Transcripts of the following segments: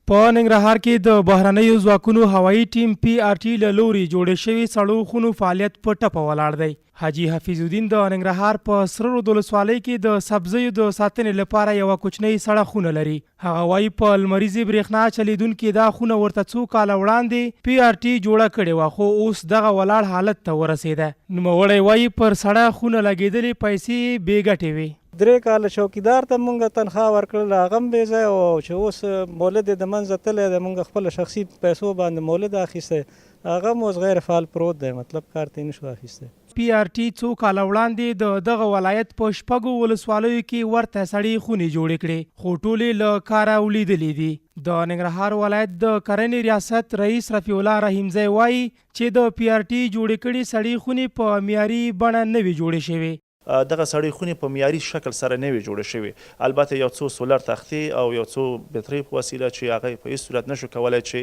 په ننګرهار کې د بهرنیو ځواکونو هوایي ټیم پی آر ټي له لوري جوړې شوي سړو خونو فعالیت په ټپه ولاړ دی. حاجي حفیظ الدین د ننګرهار په سره رود ولسوالۍ کې د سبزیو د ساتنې لپاره یوه کوچنۍ سړه خونه لري. هغه وایي په لمریزې برېښنا چلیدونکې دا خونه ورته څو کاله وړاندې پی آر ټي جوړه کړې وه، خو اوس دغه ولاړ حالت ته ورسېده. نوموړی وایي پر سړه خونه لګېدلې پیسې بې ګټې وې. 3 کاله چوکیدار ته مونږ تنخواه ورکړل، هغه هم بې ځایه و چې اوس مولد یې د منځه تللی دی. مونږ خپله شخصي پیسو باندې مولد اخیستی، هغه هم اوس غیر فعال پروت دی، مطلب کار ته یې نشو اخیستی. پی آر ټي څو کاله وړاندې د دغه ولایت په 6 ولسوالیو کې ورته سړې خونې جوړې کړې، خو ټولې له کاره ولیدلې دي. د ننګرهار ولایت د کرنې ریاست رئیس رفیع الله رحیمزی وایي چې د پی آر ټي جوړې کړي سړې خونې په معیاري بڼه نه وي جوړې شوې. دغه سړې خونې په معیاري شکل سره نه وي جوړې شوې، البته یو څو سولر تختې او یو څو بطرۍ په وسیله چې هغه په هېڅ صورت نشو کولی چې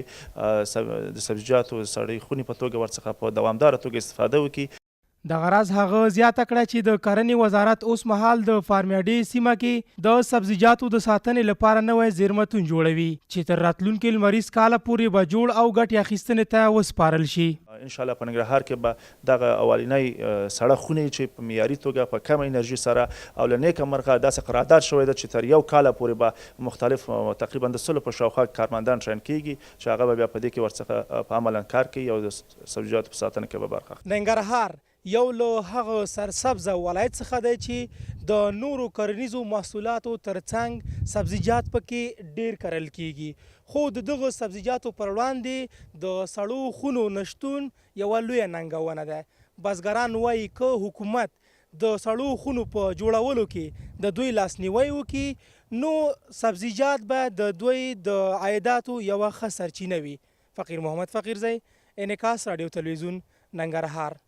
د سبزیجاتو سړې خونې په توګه ورڅخه په دوامداره توګه استفاده وکړي. دغه راز هغه زیاته کړه چې د کرنې وزارت اوس مهال د فارمیاډي سیمه کې د سبزیجاتو د ساتنې لپاره نوی زیرمتون جوړوي چې تر راتلونکي لمریز کاله پورې به جوړ او ګټې اخیستنې ته وسپارل شي. انشاءالله په ننګرهار کې به دغه اولنۍ سړه خونې چې په معیاري توګه په کمه انرژي سره او له نیکه مرغه داسې قرارداد شوی ده چې تر 1 کاله پورې به مختلف تقریبا د 100 په شاوخوا کارمندان ټرین کیږي چې هغه به بیا په دې کې ورڅخه په عملا کار کوي او د سبزیجاتو په ساتنه کې به برخه اخلي. ننګرهار یو له هغه سرسبزه ولایت څخه دی چې د نورو کرنیزو محصولاتو ترڅنګ سبزیجات پکې ډیر کرل کیږي، خو د دغه سبزیجاتو پر وړاندې د سړو خونو نشتون یوه لویه ننګونه ده. بزګران وایي که حکومت د سړو خونو په جوړولو کې د دوی لاسنیوی وکړي نو سبزیجات به د دوی د عایداتو یوه ښه سرچینه وي. فقیر محمد فقیرزی، انعکاس راډیو تلویزیون، ننګرهار.